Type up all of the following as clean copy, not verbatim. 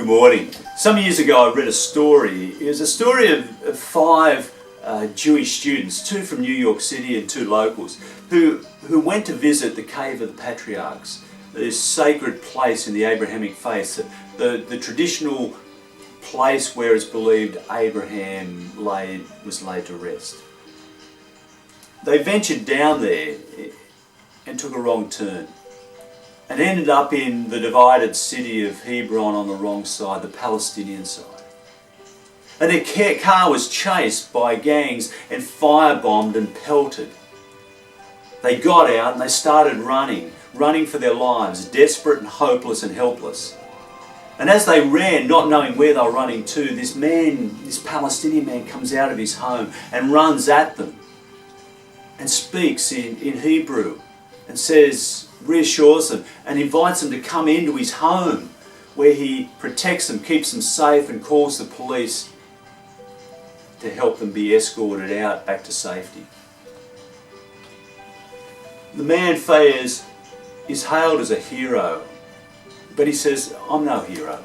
Good morning. Some years ago I read a story. It was a story of five Jewish students, two from New York City and two locals, who went to visit the Cave of the Patriarchs, this sacred place in the Abrahamic faith, the traditional place where it's believed Abraham was laid to rest. They ventured down there and took a wrong turn, and ended up in the divided city of Hebron on the wrong side, the Palestinian side. And their car was chased by gangs and firebombed and pelted. They got out and they started running for their lives, desperate and hopeless and helpless. And as they ran, not knowing where they were running to, this Palestinian man comes out of his home and runs at them and speaks in Hebrew and reassures them and invites them to come into his home, where he protects them, keeps them safe, and calls the police to help them be escorted out back to safety. The man Fayez is hailed as a hero, but he says, "I'm no hero.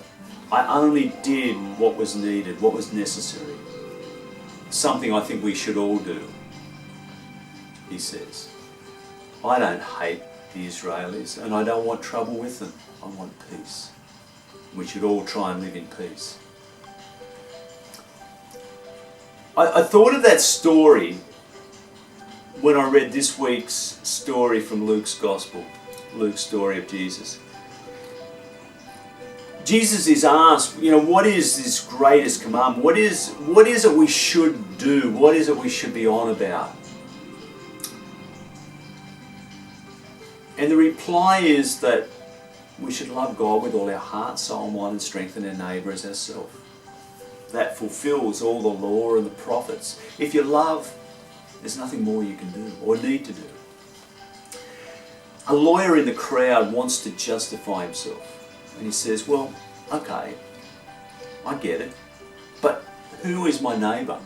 I only did what was needed, what was necessary. Something I think we should all do," he says. "I don't hate the Israelis, and I don't want trouble with them. I want peace. We should all try and live in peace." I thought of that story when I read this week's story from Luke's Gospel, Luke's story of Jesus. Jesus is asked, what is this greatest commandment? What is it we should do? What is it we should be on about? And the reply is that we should love God with all our heart, soul, mind and strength, and our neighbour as ourselves. That fulfills all the law and the prophets. If you love, there's nothing more you can do or need to do. A lawyer in the crowd wants to justify himself. And he says, well, okay, I get it, but who is my neighbour?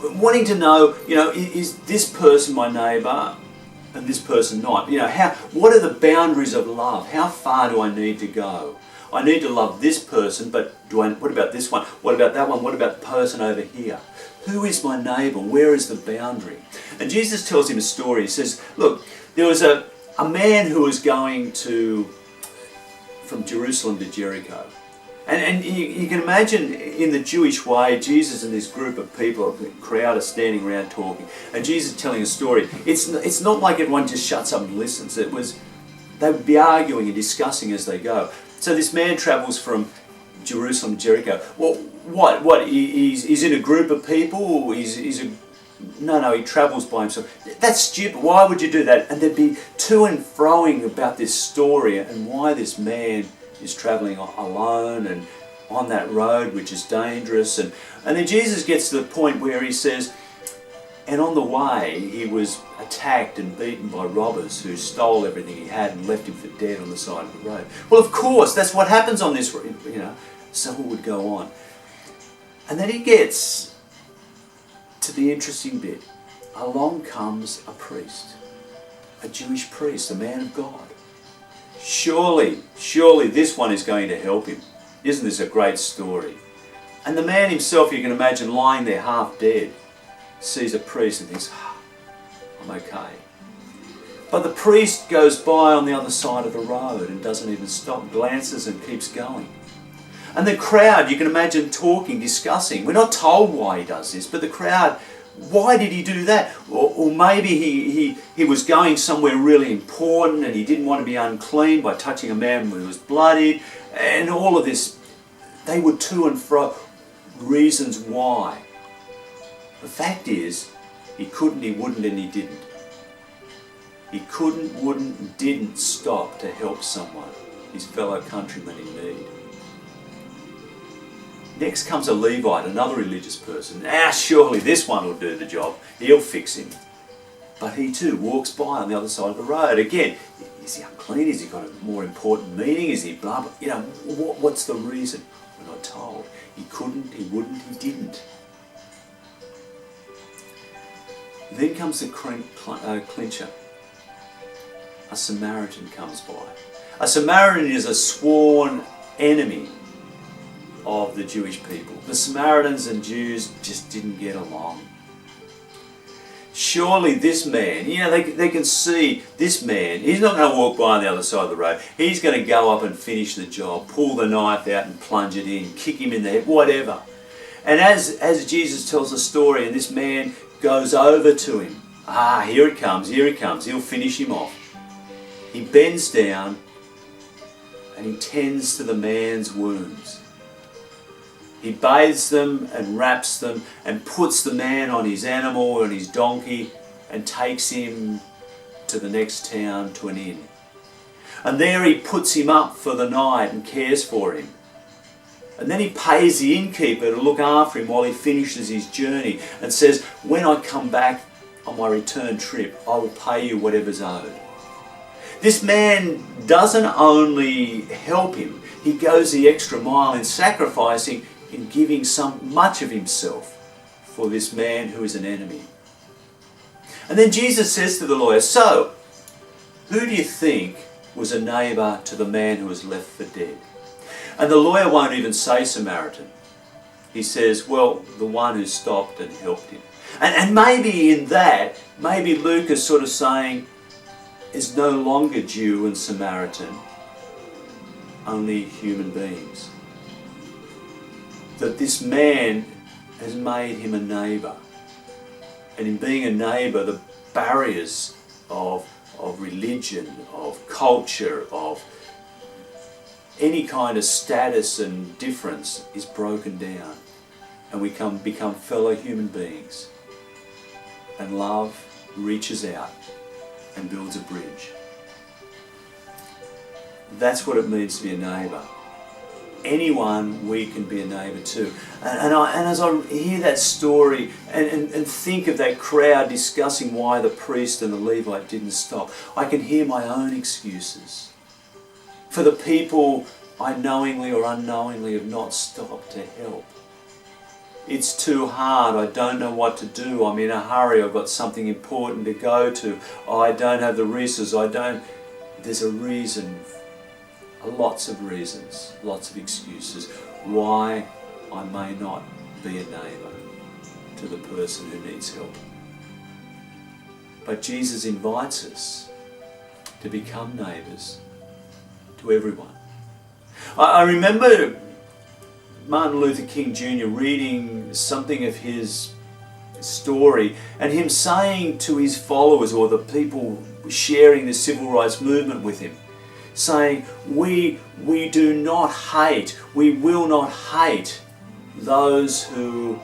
Wanting to know, is this person my neighbour and this person not? What are the boundaries of love? How far do I need to go? I need to love this person, but what about this one? What about that one? What about the person over here? Who is my neighbour? Where is the boundary? And Jesus tells him a story. He says, look, there was a man who was going from Jerusalem to Jericho. And you can imagine, in the Jewish way, Jesus and this group of people, the crowd, are standing around talking, and Jesus is telling a story. It's not like everyone just shuts up and listens. They would be arguing and discussing as they go. So this man travels from Jerusalem to Jericho. Well, what? He's in a group of people? No, he travels by himself. That's stupid. Why would you do that? And there'd be to and froing about this story and why this man is travelling alone and on that road, which is dangerous. And then Jesus gets to the point where he says, and on the way he was attacked and beaten by robbers who stole everything he had and left him for dead on the side of the road. Well, of course, that's what happens on this road, so it would go on. And then he gets to the interesting bit. Along comes a priest, a Jewish priest, a man of God. Surely this one is going to help him. Isn't this a great story? And the man himself, you can imagine, lying there half dead, sees a priest and thinks, I'm okay. But the priest goes by on the other side of the road and doesn't even stop, glances and keeps going. And the crowd, you can imagine, talking, discussing. We're not told why he does this, but the crowd, why did he do that? Or maybe he was going somewhere really important and he didn't want to be unclean by touching a man who was bloodied. And all of this, they were to and fro reasons why. The fact is, he couldn't, he wouldn't, and he didn't. He couldn't, wouldn't, and didn't stop to help someone, his fellow countryman in need. Next comes a Levite, another religious person. Surely this one will do the job. He'll fix him. But he too walks by on the other side of the road. Again, is he unclean? Has he got a more important meaning? Is he blah, blah? What's the reason? We're not told. He couldn't, he wouldn't, he didn't. Then comes the clincher. A Samaritan comes by. A Samaritan is a sworn enemy of the Jewish people. The Samaritans and Jews just didn't get along. Surely this man, they can see this man, he's not going to walk by on the other side of the road. He's going to go up and finish the job, pull the knife out and plunge it in, kick him in the head, whatever. And as Jesus tells the story and this man goes over to him, here it comes, he'll finish him off. He bends down and he tends to the man's wounds. He bathes them and wraps them and puts the man on his animal or on his donkey and takes him to the next town to an inn. And there he puts him up for the night and cares for him. And then he pays the innkeeper to look after him while he finishes his journey and says, when I come back on my return trip, I will pay you whatever's owed. This man doesn't only help him, he goes the extra mile in sacrificing, in giving much of himself for this man who is an enemy. And then Jesus says to the lawyer, so, who do you think was a neighbour to the man who was left for dead? And the lawyer won't even say Samaritan. He says, well, the one who stopped and helped him. And maybe in that, maybe Luke is sort of saying, it's no longer Jew and Samaritan, only human beings. That this man has made him a neighbour. And in being a neighbour, the barriers of religion, of culture, of any kind of status and difference is broken down. And we become fellow human beings. And love reaches out and builds a bridge. That's what it means to be a neighbour. Anyone we can be a neighbour to. And as I hear that story and think of that crowd discussing why the priest and the Levite didn't stop, I can hear my own excuses for the people I knowingly or unknowingly have not stopped to help. It's too hard, I don't know what to do, I'm in a hurry, I've got something important to go to, I don't have the resources, There's a reason, lots of reasons, lots of excuses why I may not be a neighbour to the person who needs help. But Jesus invites us to become neighbours to everyone. I remember Martin Luther King Jr. reading something of his story and him saying to his followers or the people sharing the civil rights movement with him, saying, we do not hate, we will not hate those who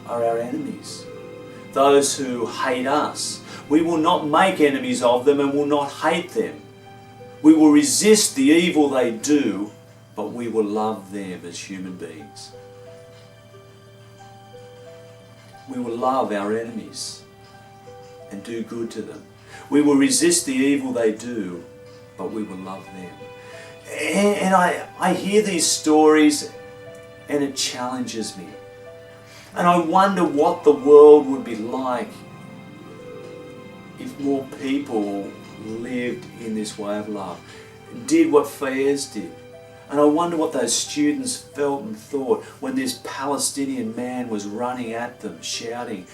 are our enemies, those who hate us. We will not make enemies of them and will not hate them. We will resist the evil they do, but we will love them as human beings. We will love our enemies and do good to them. We will resist the evil they do, but we will love them. And I hear these stories and it challenges me. And I wonder what the world would be like if more people lived in this way of love, did what Fayez did. And I wonder what those students felt and thought when this Palestinian man was running at them, shouting.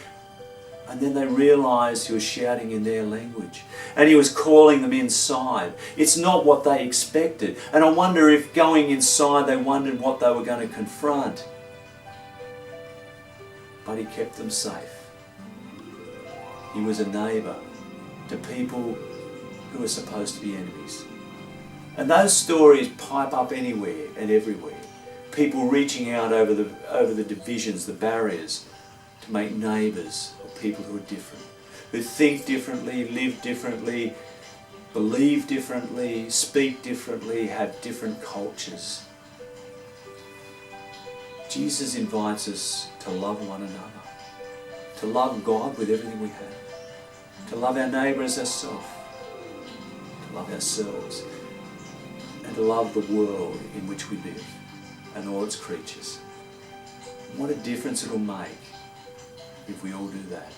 And then they realised he was shouting in their language. And he was calling them inside. It's not what they expected. And I wonder if going inside they wondered what they were going to confront. But he kept them safe. He was a neighbour to people who are supposed to be enemies. And those stories pipe up anywhere and everywhere. People reaching out over the divisions, the barriers, to make neighbours of people who are different, who think differently, live differently, believe differently, speak differently, have different cultures. Jesus invites us to love one another, to love God with everything we have, to love our neighbour as ourselves, to love ourselves, and to love the world in which we live and all its creatures. What a difference it'll make if we all do that.